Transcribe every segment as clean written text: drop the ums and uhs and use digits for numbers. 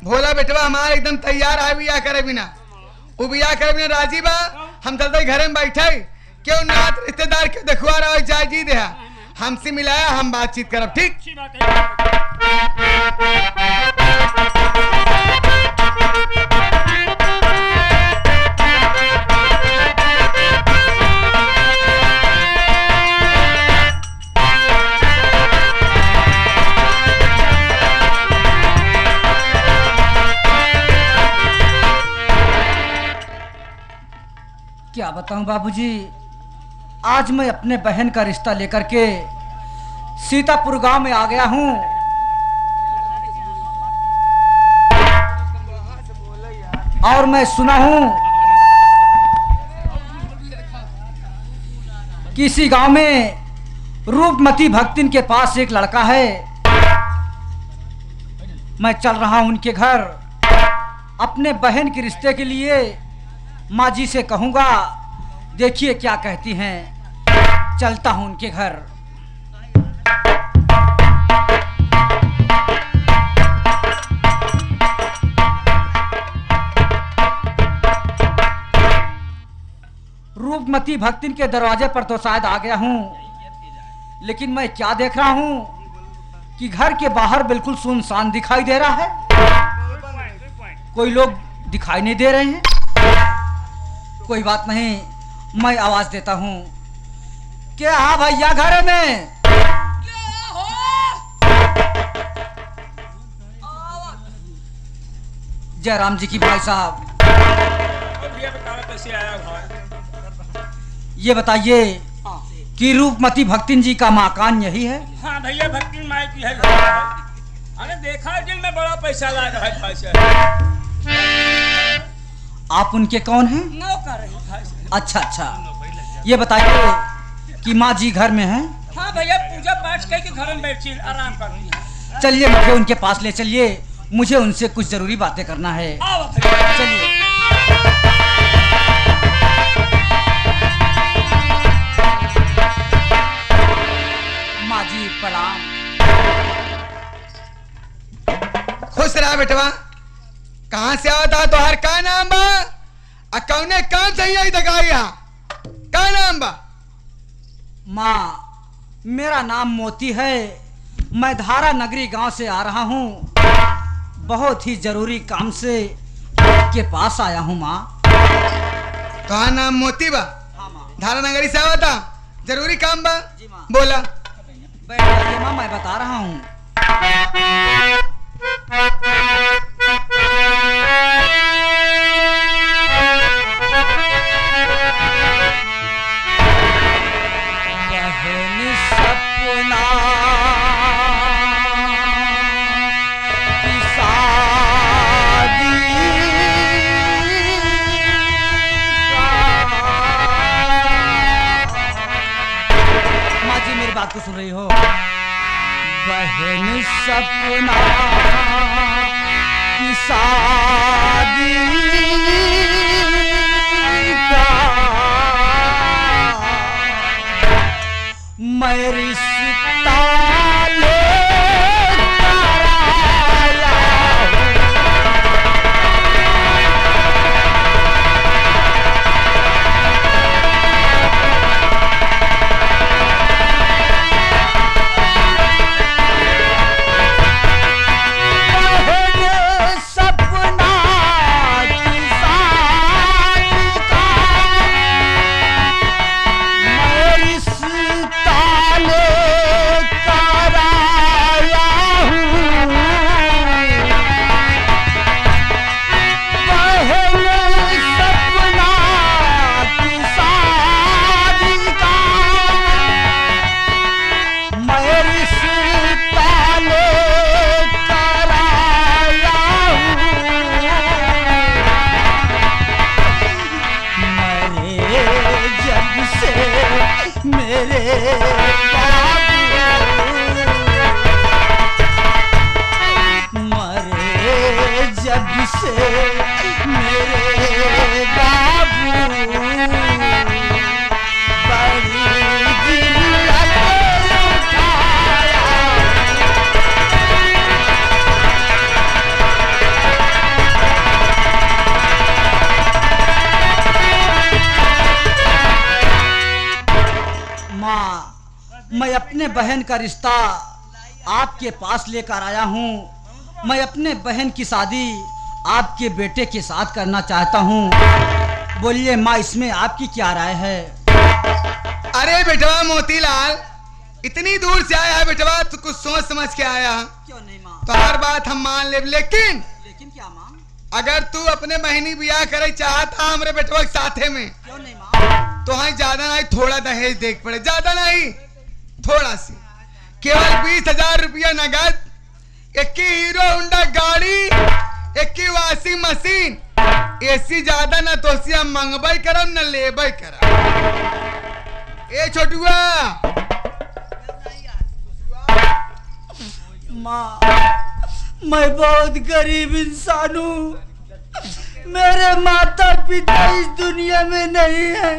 भोला बेटवा हमारे एकदम तैयार है बिया करे बिना। वो बिया करे बिना राजी बा। हम चलते घरे में बैठे क्यों नात रिश्तेदार क्यों देखुआ रहा जाय जी दे हमसे मिलाया हम बातचीत करब ठीक। क्या बताऊं बाबूजी, आज मैं अपने बहन का रिश्ता लेकर के सीतापुर गांव में आ गया हूं। और मैं सुना हूं किसी गांव में रूपमती भक्तिन के पास एक लड़का है। मैं चल रहा हूं उनके घर अपने बहन के रिश्ते के लिए। माँ जी से कहूंगा, देखिए क्या कहती हैं। चलता हूं उनके घर। रूपमती भक्तिन के दरवाजे पर तो शायद आ गया हूं, लेकिन मैं क्या देख रहा हूं कि घर के बाहर बिल्कुल सुनसान दिखाई दे रहा है। कोई लोग दिखाई नहीं दे रहे हैं। कोई बात नहीं, मैं आवाज देता हूं। क्या हाँ भैया घर में? जयराम जी की भाई साहब, ये बताइए कि रूपमती भक्तिन जी का मकान यही है? हाँ भैया, भक्तिन माई की है। अरे देखा जिन में बड़ा पैसा लगा है भाई साहब। आप उनके कौन हैं? नौकर है भाई साहब। अच्छा अच्छा, ये बताइए कि माँ जी घर में हैं? हाँ भैया, पूजा पाठ करके घर में बैठी आराम करती है। चलिए मुझे उनके पास ले चलिए, मुझे उनसे कुछ जरूरी बातें करना है। चलिए। माँ जी प्रणाम। खुश रहा बेटवा। कहाँ से आवता तो हर का नाम बा? कौने काम चाहिए दगाइया? का नाम बा? माँ, मेरा नाम मोती है। मैं धारा नगरी गांव से आ रहा हूँ। बहुत ही जरूरी काम से आपके पास आया हूँ माँ। का नाम मोती बा? हाँ माँ। धारा नगरी से आवता, जरूरी काम बा? जी माँ। बोला। बैठ जाइए माँ, मैं बता रहा हूँ। बात को सुन रही हो? बहन सपना की शादी का मैं रिश्ता अपने बहन का रिश्ता आपके पास लेकर आया हूँ। मैं अपने बहन की शादी आपके बेटे के साथ करना चाहता हूँ। बोलिए माँ, इसमें आपकी क्या राय है? अरे बेटवा मोतीलाल, इतनी दूर से आया है बेटवा, तू कुछ सोच समझ के आया। क्यों नहीं माँ? तो हर बात हम मान ले, लेकिन क्या माँ? अगर तू अपने बहनी बियाह करे चाहता हमरे बेटवा के साथे में, क्यों नहीं माँ? तो हाँ ज्यादा नहीं, थोड़ा दहेज देख पड़े, ज्यादा नहीं, थोड़ा सी, केवल 20,000 रुपया नगद, 21 हीरो होंडा गाड़ी, 21 वॉशिंग मशीन, एसी ज्यादा ना तो हम मंगवाई करम न लेबई करम। ए छोटुआ, माँ, मैं बहुत गरीब इंसान हूँ। मेरे माता पिता इस दुनिया में नहीं है।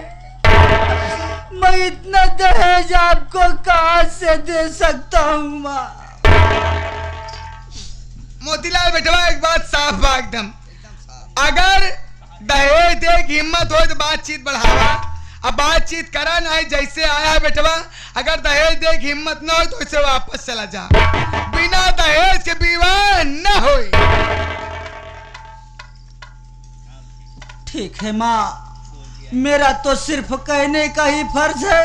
मैं इतना दहेज आपको कहाँ से दे सकता हूँ माँ? मोतीलाल बेटवा एक बात साफ बा एकदम, अगर दहेज दे की हिम्मत हो तो बातचीत बढ़ावा, अब बातचीत करा नहीं, जैसे आया है बेटवा, अगर दहेज दे की हिम्मत न हो तो इसे वापस चला जा, बिना दहेज के विवाह न होई। ठीक है माँ, मेरा तो सिर्फ कहने का ही फर्ज है।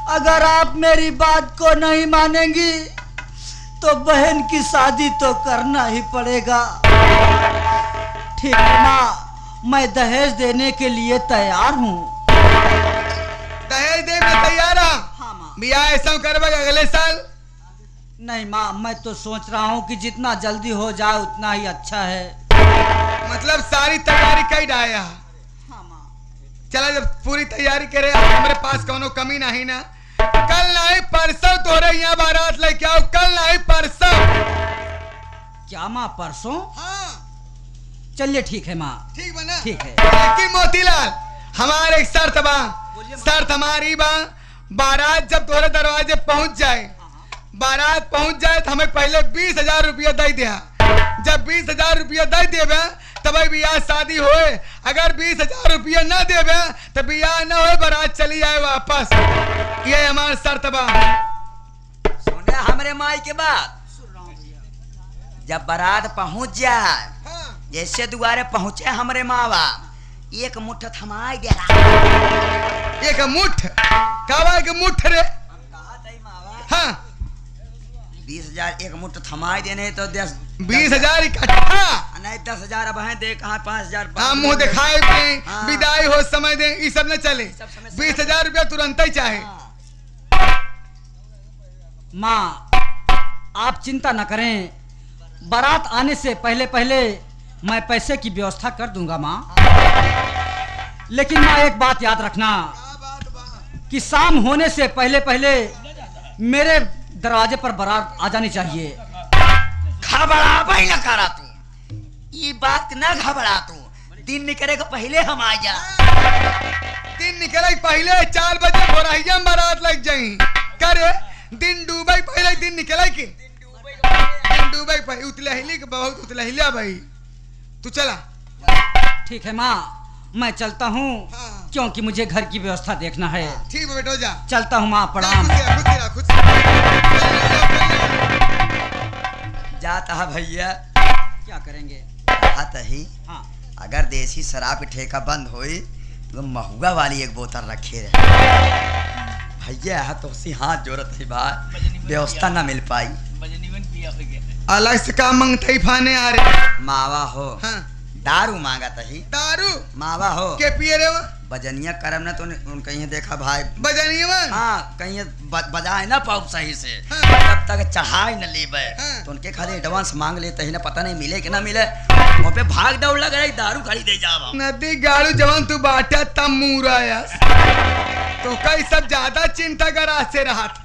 अगर आप मेरी बात को नहीं मानेंगी तो बहन की शादी तो करना ही पड़ेगा। ठीक है माँ, मैं दहेज देने के लिए तैयार हूँ। दहेज दे में तैयार है? हाँ माँ। बियाह ऐसा करवा अगले साल? नहीं माँ, मैं तो सोच रहा हूँ कि जितना जल्दी हो जाए उतना ही अच्छा है। मतलब सारी तैयारी कर डाया? हाँ माँ। चला, जब पूरी तैयारी करे, हमारे पास कोनो कमी नहीं ना, कल नहीं परसों तोरे यहाँ बारात लेके आओ, कल नहीं परसों। क्या माँ, परसों? हाँ चलिए ठीक है माँ। ठीक बना? ठीक है। लेकिन मोतीलाल, हमारे एक शर्त बा, शर्त हमारी बा, बारात जब तोरे दरवाजे पहुंच जाए, बारात पहुंच जाए तो हमें पहले 20,000 रुपया दे दिया। जब 20,000 रुपया दे देवे तब बियाह शादी होए, अगर 20,000 रुपया न देवे तो बियाह न होए, बारात चली जाए वापस। ये हमारा शर्त बा। सुने हमरे माई के बात, जब बारात पहुंच जाए, जैसे दुआरे पहुंचे हमरे मावा, एक मुट्ठ थमाई दे। एक मुठ? कावा के मुठ रे? हाँ, 20,000 एक मुट्ठ थमाई देने तो 20,000 इकट्ठा नहीं, 10,000 अब हैं, दे कहाँ 5,000। हाँ, मुंह दिखाए दें, विदाई हो समय दें, ये सब न चले। 20,000 रुपया तुरंत ही चाहे। माँ, आप चिंता न करें, बारात आने से पहले पहले मैं पैसे की व्यवस्था कर दूंगा माँ। लेकिन माँ, एक बात याद रखना कि शाम होने से पहले पहले मेरे दरवाजे पर बारात आ जानी चाहिए। घबरा न करा तू, ये बात न घबरा तू, दिन निकले का पहले हम आ जा। दिन निकले पहले 4 बजे भोरहिया बारात लग जाई करे, दिन डूबे पहले दिन निकले की, दिन डूबे पहले उतलहली के बहुत उतलहलिया भाई। तू चला। ठीक है माँ, मैं चलता हूँ। हाँ। क्योंकि मुझे घर की व्यवस्था देखना है। ठीक है बेटो, जा। चलता हूँ माँ, प्रणाम। जाता है भैया, क्या करेंगे? आता ही हाँ। अगर देसी शराब की ठेका बंद हुई तो महुआ वाली एक बोतल रखे रहे। भैया तो उसी हाथ जोड़त ही भाई, व्यवस्था ना मिल पाई। अलग से काम मांगते ही फाने आ रहे। मावा हो, हाँ। दारू मांगा तही, दारू मावा हो के पिए रे? बजनिया करम ना तो कहीं देखा भाई, बजनिया में? हाँ, कहीं बजाए ना पाऊ सही से, हाँ। तब तक चढ़ाई न लेबे, हाँ। तो उनके खाली एडवांस मांग लेते ही ना, पता नहीं मिले कि ना मिले, वहाँ पे भाग दौड़ लग रही, दारू खरीदे जावा। नदी गाड़ू जवान तू बाटा तब मुराया तो कई सब ज्यादा चिंता करा से रहा था।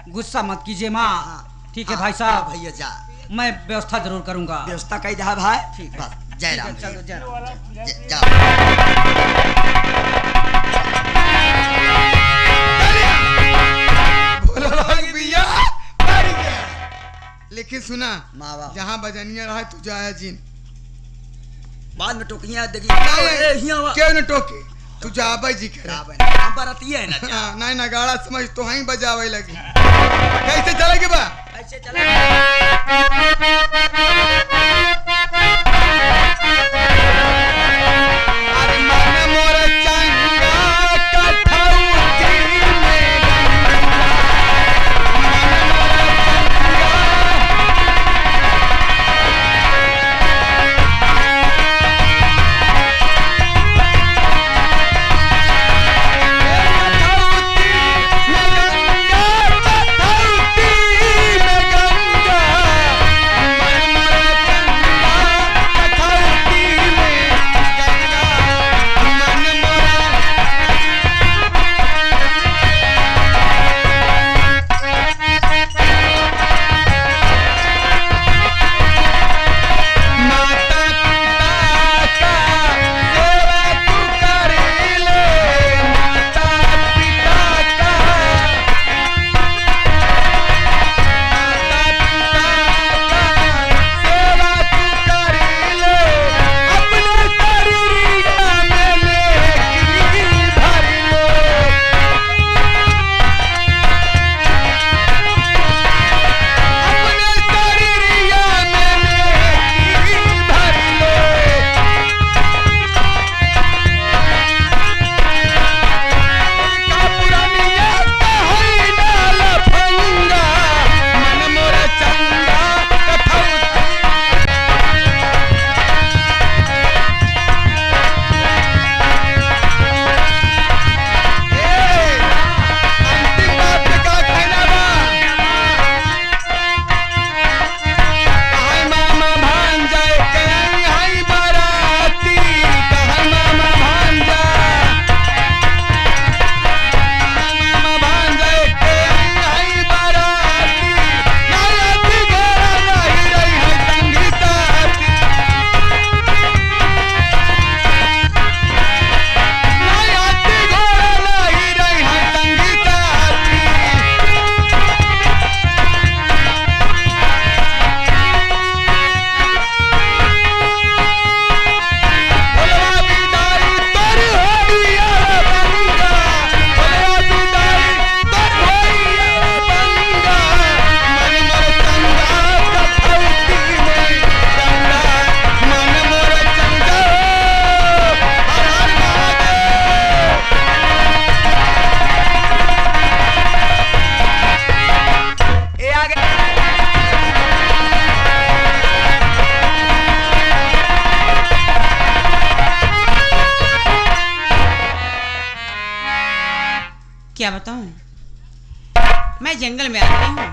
गुस्सा मत कीजिए माँ। हाँ। ठीक है हाँ, भाई साहब, हाँ, भैया जा, मैं व्यवस्था जरूर करूंगा। व्यवस्था कही दहा भाई। ठीक है। बस, जय राम। चलो, जय राम। जा। बोलो भाग भैया, मर गया। लेकिन सुना, मावा जहाँ बजनिया रहा तू जाया जिन, बाद में टोकियां देखी क्यों न टोके, तू जाबे जी करे हम बरतिए ना जा हाँ, नहीं नगाड़ा समझ तो ही बजावे लगी कैसे चलेगी बा ऐसे चला अरे मन मोर चंगा कठौती में गंगा मन मोर क्या बताऊं, मैं जंगल में आ गई हूँ,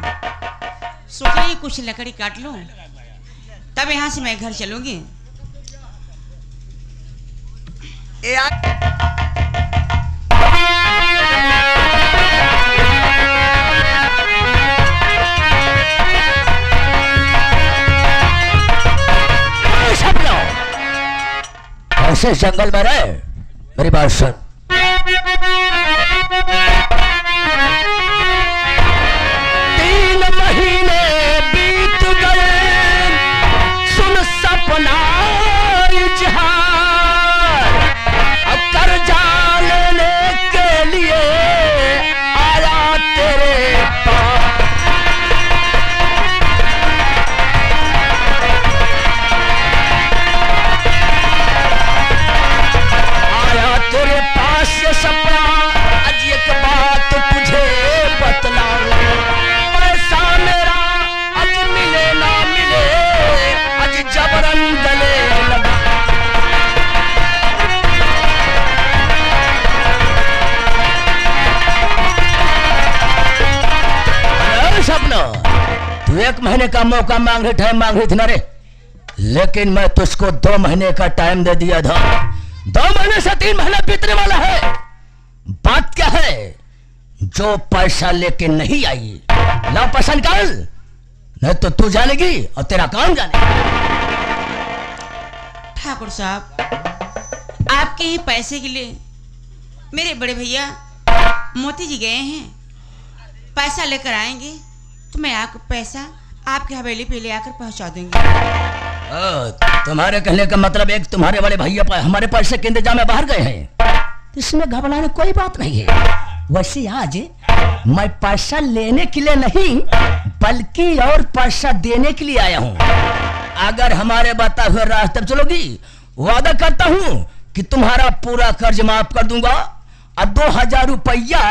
सोच रही कुछ लकड़ी काट लूं, तब यहाँ से मैं घर चलूंगी। ऐसे जंगल में रहे, मेरी बात सुन। तीन महीने बीत गए, सुन सपना इजहार, अब कर्जा लेने के लिए आया तेरे पास। आया तेरे पास ये सपना, आज एक बात तुझे बतलाऊं, पैसा मेरा आज मिले ना मिले, आज जबरन गले लगा। अरे सपना, तू 1 महीने का मौका मांग रही, टाइम मांग रही थी ना रे, लेकिन मैं तुझको 2 महीने का टाइम दे दिया था। 2 महीने से 3 महीने बीतने वाला है। बात क्या है? जो पैसा लेके नहीं आई, ला पैसा निकाल, नहीं तो तू जानेगी और तेरा काम जानेगा। ठाकुर साहब, आपके ही पैसे के लिए मेरे बड़े भैया मोती जी गए हैं, पैसा लेकर आएंगे तो मैं आपको पैसा आपके हवेली पे ले आकर पहुंचा दूंगी। तुम्हारे कहने का मतलब एक तुम्हारे वाले भैया हमारे पैसे के इंतजाम में बाहर गए हैं, तो इसमें घबराने कोई बात नहीं है। वैसे आज मैं पैसा लेने के लिए नहीं बल्कि और पैसा देने के लिए आया हूँ। अगर हमारे बताए हुए रास्ते पर चलोगी वादा करता हूँ कि तुम्हारा पूरा कर्ज माफ कर दूंगा और 2000 रुपया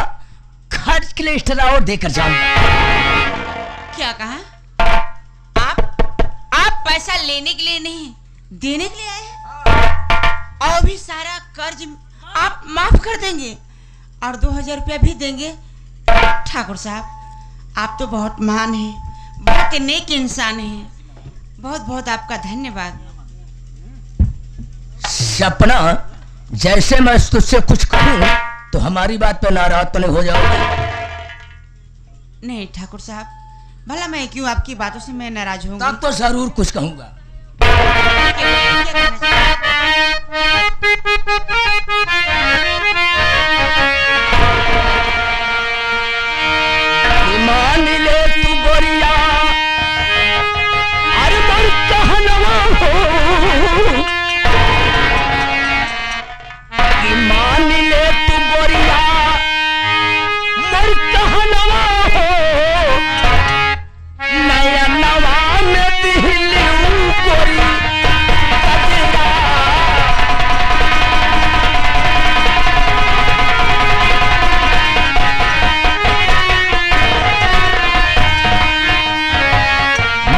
खर्च के लिए एक्स्ट्रा और देकर जाऊंगा। क्या कहा? आप पैसा लेने के लिए नहीं देने के लिए आए हैं और भी सारा कर्ज आप माफ कर देंगे और 2000 रुपया भी देंगे। ठाकुर साहब आप तो बहुत महान हैं, बहुत नेक इंसान हैं, बहुत बहुत आपका धन्यवाद। सपना जैसे मैं तुझसे कुछ कहूं तो हमारी बात पे नाराज तो नहीं हो जाओगे? नहीं ठाकुर साहब, भला मैं क्यों आपकी बातों से मैं नाराज होऊंगी? तब तो जरूर कुछ कहूंगा। मान ले तू गोरिया अरे मोर कहनवा हो कि मान ले तू गोरिया मोर कहनवा हो नया नवा में दिल्ली गोरी कजरा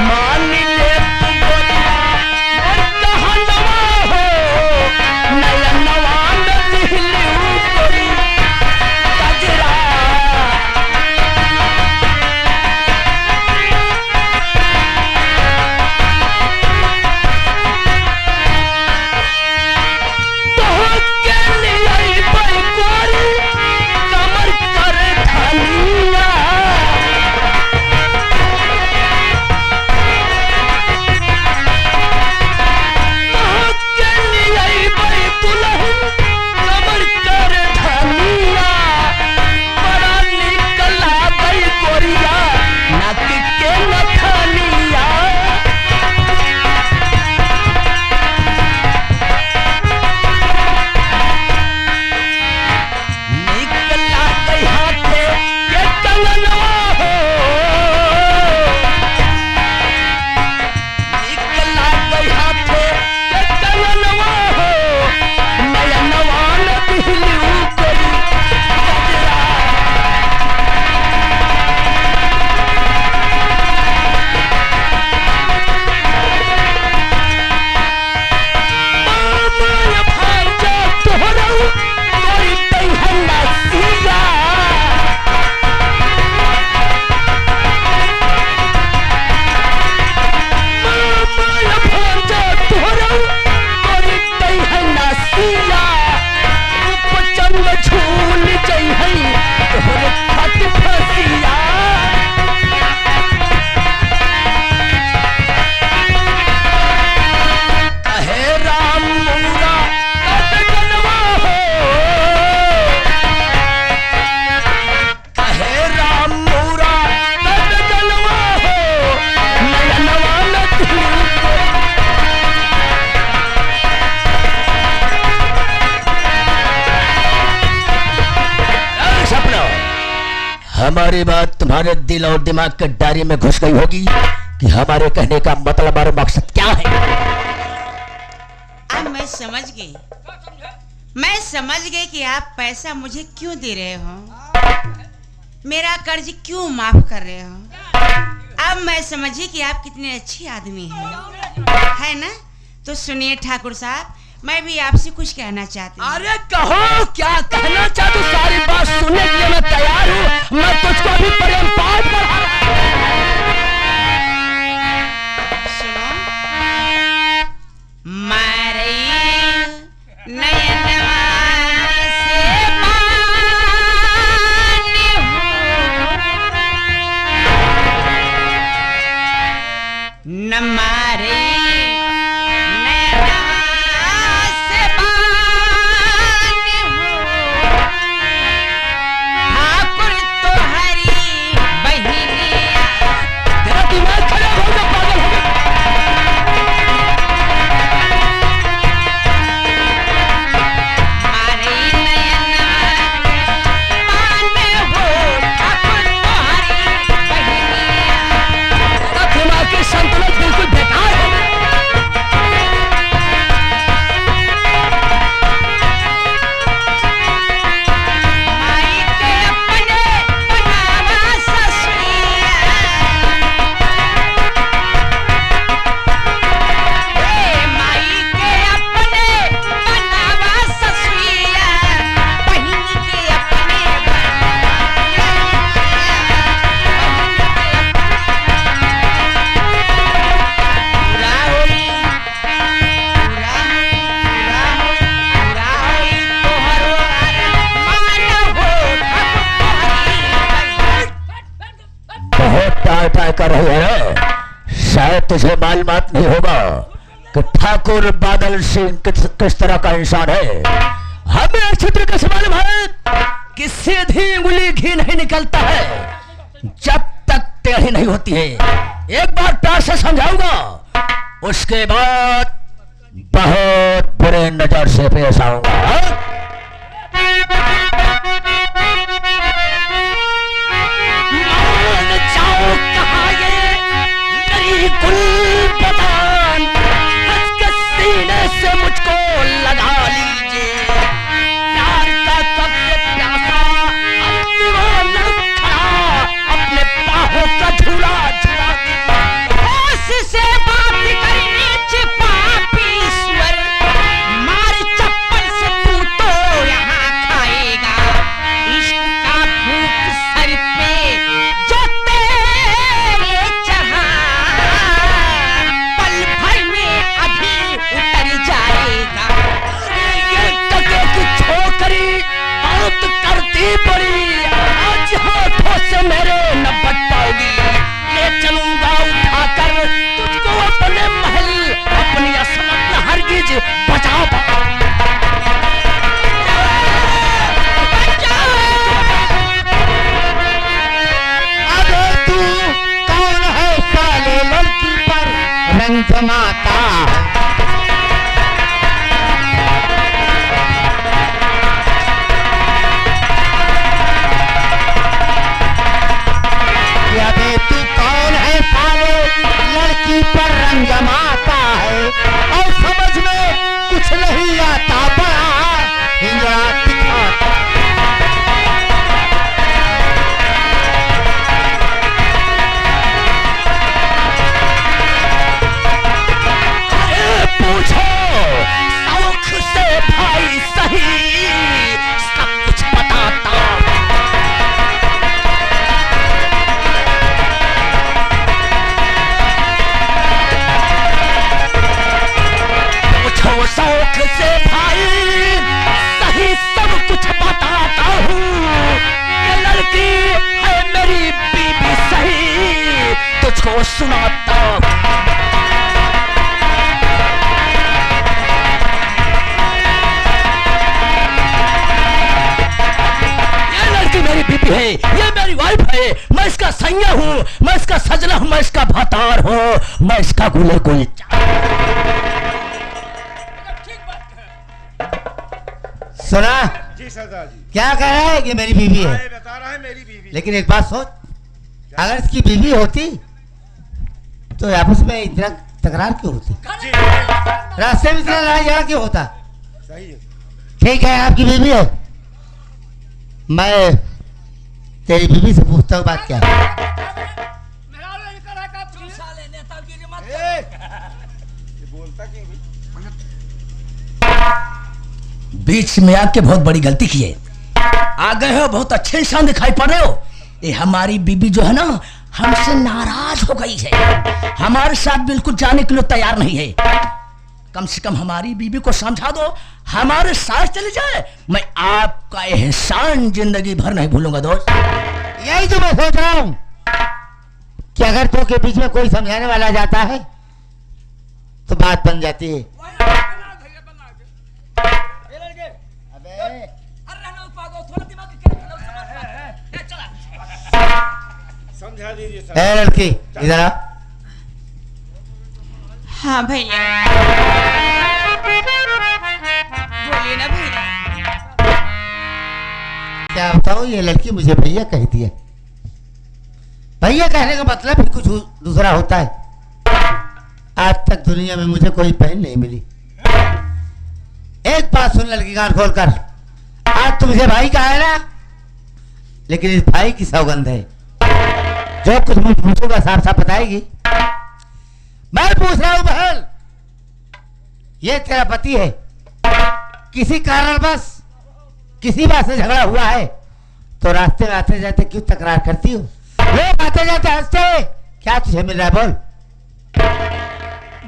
मान ले तू गोरिया मोर कहनवा हो नया नवा में दिल्ली गोरी कजरा के लिए बड़ी गोरी कमर कर धनिया के लिए बड़ी दुल्हन कमर कर धनिया बड़ा निकला गई गोरिया नाक के नथनिया निकला गई हाथे के कंगनवा हो निकला गई हाथे के कंगनवा हो नया नवा न दिल्ली कोई कजरा माया भांजा तोहरा कोई तैहना सिया माया भांजा तोहरा कोई तैहना सिया रूप चंद झूल जइहई तोहरे खत फसिया कहे राम मूरा कत जनवा हो कहे राम मूरा कत जनवा हो नया नवा न दिल्ली सपना हमारी बात तुम्हारे दिल और दिमाग के डायरी में घुस गई होगी कि हमारे कहने का मतलब और मकसद क्या है। अब मैं समझ गई, मैं समझ गई कि आप पैसा मुझे क्यों दे रहे हो, मेरा कर्ज क्यों माफ कर रहे हो। अब मैं समझी कि आप कितने अच्छे आदमी हैं, है ना? तो सुनिए ठाकुर साहब, मैं भी आपसे कुछ कहना चाहती हूँ। अरे कहो क्या कहना चाहती, सारी बात सुनने के लिए मैं तैयार हूँ। मैं तुझको भी प्रेम पाठ पढ़ा रहा सुनो, मारे नयनवा से पानी हो, न मारे नयनवा से पानी हो, ठाकुर तुम्हारी बहिनिया। तेरा दिमाग खराब हो गया, पागल हो गया। मारे नयन तुझे मालूमात नहीं होगा कि ठाकुर बादल सिंह किस तरह का इंसान है। हमें अच्छी तरीके से मालूम है कि सीधी उंगली घी नहीं निकलता है जब तक टेढ़ी नहीं होती है। एक बार प्यार से समझाऊंगा, उसके बाद बहुत बुरे नजर से पेश आऊंगा। मान जाओ कहाँ ये मेरी गुलबदान, हंस के सीने से मुझको लगा लीजिए। प्यार का कब्र प्यासा अब दीवाना खड़ा, अपने बाहों का झूला झूला दीजिए। से बात करनी पापी ईश्वर, मार चप्पल से तू तो यहाँ खाएगा। इश्क का भूत सर पे जो तेरे चढ़ा, पल भर में अभी उतर जाएगा। ये टके की छोकरी बहुत करती पड़ी, आज हाथों से मेरे न बच पाओगी। ले चलूंगा उठाकर तुझको अपने महल, अपनी असमत न हरगिज बचा पाऊंगा। अबे तू कौन है साले लड़की पर रंग जमाता? अबे तू कौन है साले लड़की पर रंग जमाता है और समझ में कुछ नहीं आता, बड़ा हिंजड़ा दिखाता। पूछो शौक से भाई सही, सब कुछ बताता। पूछो शौक से भाई सही, सब कुछ बताता हूँ। ये लड़की है मेरी बीबी सही, तुझको सुनाता हूँ। मेरी बीबी है, ये मेरी वाइफ है, मैं इसका सैया हूँ, मैं इसका सजना हूँ, मैं इसका भातार हूँ, मैं इसका गुले कुलचा। सुना जी सरदार जी, क्या कह रहा है कि मेरी बीवी है? ये बता रहा है मेरी बीवी। लेकिन एक बात सोच, अगर इसकी बीवी होती तो आपस में इतना तकरार क्यों होती? जी रास्ते में इतना लड़ाई झगड़ा क्यों होता? सही है। ठीक है, आपकी बीवी है, मैं तेरी बीवी से पूछता हूँ बात क्या है। ये बोलता क्यों भाई? बीच में आके बहुत बड़ी गलती की है। आ गए हो, बहुत अच्छे इंसान दिखाई पड़ रहे हो। ये हमारी बीबी जो है ना, हमसे नाराज हो गई है, हमारे साथ बिल्कुल जाने के लिए तैयार नहीं है। कम से कम हमारी बीबी को समझा दो, हमारे साथ चले जाए। मैं आपका एहसान जिंदगी भर नहीं भूलूंगा दोस्त। यही तो मैं सोच रहा हूँ कि अगर तो के बीच में कोई समझाने वाला जाता है तो बात बन जाती है। समझा दीजिए सर। ए लड़की, इधर आ। हाँ भैया, बोलिए ना भैया। क्या बताऊँ, ये लड़की मुझे भैया कहती है। भैया कहने का मतलब ही कुछ दूसरा होता है। आज तक दुनिया में मुझे कोई बहन नहीं मिली। एक बात सुन लड़की, कान खोल कर, आज तो मुझे भाई कहा है ना, लेकिन इस भाई की सौगंध है, जो कुछ मुझ पूछूंगा साफ साफ बताएगी। मैं पूछ रहा हूं बहन, ये तेरा पति है, किसी कारण बस किसी बात से झगड़ा हुआ है तो रास्ते में आते जाते क्यों तकरार करती हो? लोग आते जाते हंसते, क्या तुझे मिल रहा है बोल?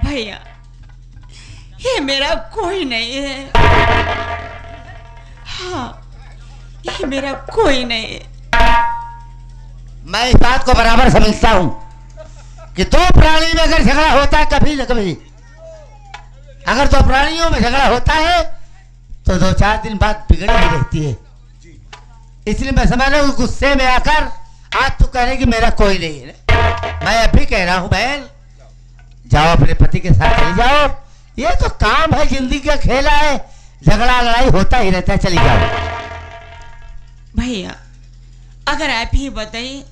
भैया, ये मेरा कोई नहीं है। हाँ, ये मेरा कोई नहीं है। मैं इस बात को बराबर समझता हूं कि दो प्राणी में अगर झगड़ा होता है कभी न कभी, अगर दो प्राणियों में झगड़ा होता है तो 2-4 दिन बाद बिगड़ी ही रहती है। इसलिए मैं समझ रहा हूँ गुस्से में आकर आज तू कह रहे कि मेरा कोई नहीं है। मैं अभी कह रहा हूँ बहन, जाओ अपने पति के साथ चली जाओ। ये तो काम है, जिंदगी का खेला है, झगड़ा लड़ाई होता ही रहता है। चली जाओ। भैया अगर आप ही बताइए,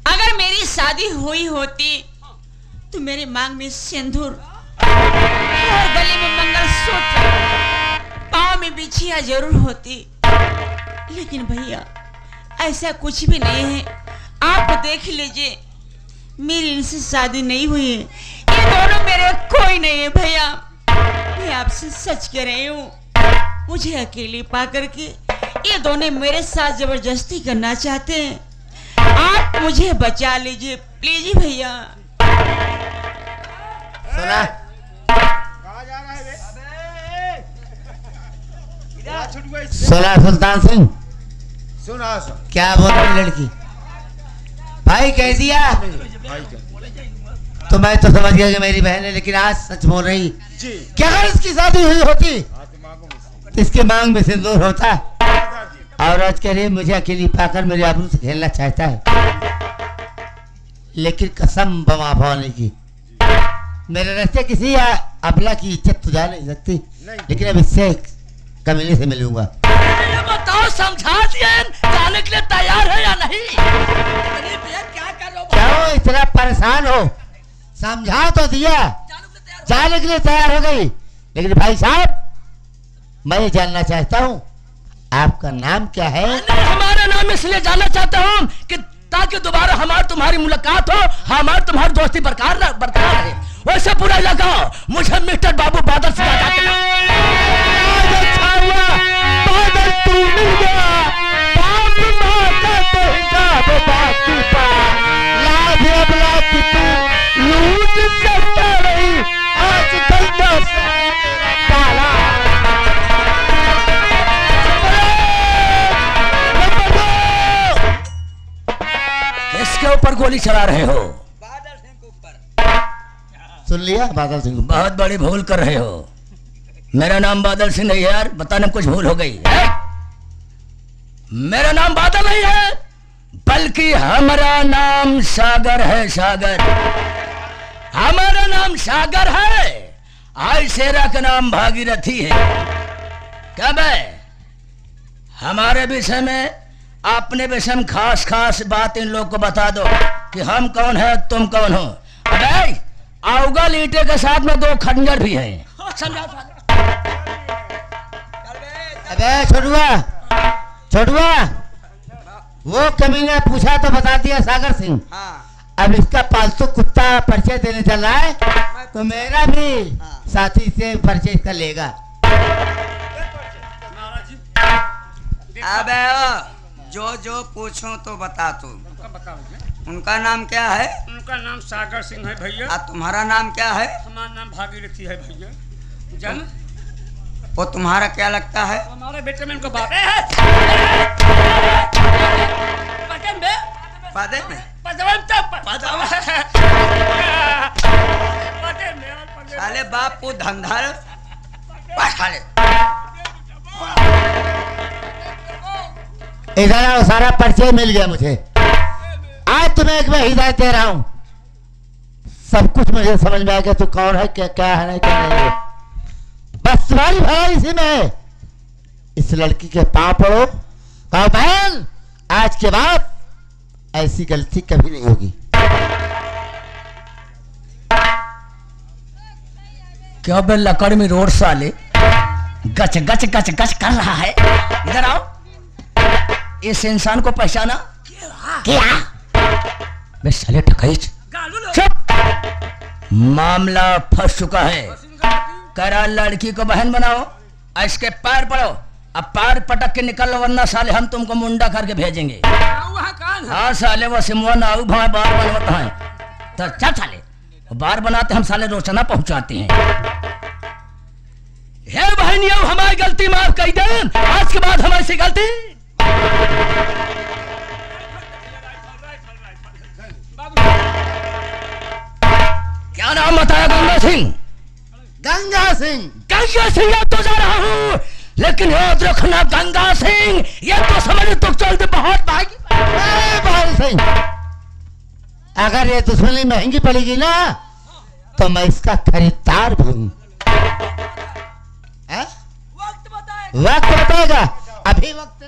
अगर मेरी शादी हुई होती तो मेरे मांग में सिंदूर और गले में मंगलसूत्र, पाँव में बिछिया जरूर होती। लेकिन भैया ऐसा कुछ भी नहीं है। आप देख लीजिए, मेरी इनसे शादी नहीं हुई है। ये दोनों मेरे कोई नहीं है भैया। मैं आपसे सच कह रही हूँ, मुझे अकेली पा करके ये दोनों मेरे साथ जबरदस्ती करना चाहते हैं। आप मुझे बचा लीजिए प्लीज भैया। सुना कहाँ जा रहा है बे? छूट गई इससे। सुना सुल्तान सिंह, सुना सर। क्या बोल रही लड़की? भाई कह दिया भाई का तो मैं तो समझ गया कि मेरी बहन है, लेकिन आज सच बोल रही। जी। क्या अगर इसकी शादी हुई होती हाँ तो मांगो मुझसे। तो इसके मांग में सिंदूर होता। आधार दिए। और आज कह रही है मुझे अकेली पाकर मेरे आबरू से खेलना चाहता है। लेकिन कसम बमा भवानी की, मेरे रास्ते किसी अबला की इज्जत तो जा नहीं सकती, लेकिन अब इससे कमीने से मिलूंगा। ये बताओ, समझा दिए जाने के लिए तैयार है या नहीं? अरे भैया क्या कर रहे हो? क्यों इतना परेशान हो? समझा तो दिया, जाने के लिए तैयार हो गई। लेकिन भाई साहब, मैं ये जानना चाहता हूँ आपका नाम क्या है? नहीं, हमारा नाम इसलिए जानना चाहता हूँ कि ताकि दोबारा हमारी तुम्हारी मुलाकात हो, हमारी तुम्हारी दोस्ती बरकरार रहे। वैसे पूरा इलाका मुझे मिस्टर बाबू बादल से बादल तू मिल गया, बाप माता तो हिसाब बाकी पा, लाज अबला की तू लूट सकता नहीं, आज धंधा पाला। किसके ऊपर गोली चला रहे हो? बादल सिंह के ऊपर। सुन लिया? बादल सिंह। बहुत बड़ी भूल कर रहे हो। मेरा नाम बादल सिंह नहीं है यार, बताने में कुछ भूल हो गई है। मेरा नाम बादल नहीं है, बल्कि हमारा नाम सागर है। सागर, हमारा नाम सागर है। आज शेरा का नाम भागीरथी है। कब है? हमारे विषय में, अपने विषय में खास खास बात इन लोग को बता दो कि हम कौन है, तुम कौन हो। अबे आओगा ईंटे के साथ में 2 खंजर भी हैं। समझा? अबे छोटुआ, छोटुआ, वो कमीना पूछा तो बता दिया सागर सिंह। हाँ। अब इसका पालतू कुत्ता परिचय देने चल रहा है, तो मेरा भी साथी से परिचय इसका लेगा। अबे जो जो पूछो तो बता तू। उनका नाम क्या है? उनका नाम सागर सिंह है भैया। और तुम्हारा नाम क्या है? हमारा नाम भागीरथी है भैया। जान वो तुम्हारा क्या लगता है? हमारे बेटे में इनको बाप पदे में? साले बाप को धंधा साले। इधर आओ, सारा परिचय मिल गया मुझे। आज तुम्हें एक मैं हिदायत दे रहा हूँ, सब कुछ मुझे समझ में आ गया तू कौन है, क्या क्या है, नहीं क्या नहीं है। बस तुम्हारी भलाई इसी में है। इस लड़की के पांव पड़ो, कहो बहन आज के बाद ऐसी गलती कभी नहीं होगी। क्या बे लकड़ में रोड साले गच गच गच गच कर रहा है। इधर आओ, इस इंसान को पहचाना? क्या? बे साले ठकैच, चुप। मामला फंस चुका है। करा लड़की को बहन बनाओ, इसके पैर पड़ो, अब पैर पटक के निकल, वरना साले हम तुमको मुंडा करके भेजेंगे। हाँ साले, वो सिमुआ नाऊ भाई बार बनवत है, तो चल साले बार बनाते हम साले रोचना पहुंचाते हैं। हे बहनियों, हमारी गलती माफ कर दे, आज के बाद हमारी सी गलती। क्या नाम बताया? गंगा सिंह। गंगा सिंह। गंगा सिंह अब तो जा रहा हूँ, लेकिन याद रखना गंगा सिंह, ये तो समझ तो चलते बहुत भागी। ए, बहादुर सिंह, अगर ये दुश्मनी महंगी पड़ेगी ना तो मैं इसका खरीदार भी हूं। वक्त बताएगा। अभी वक्त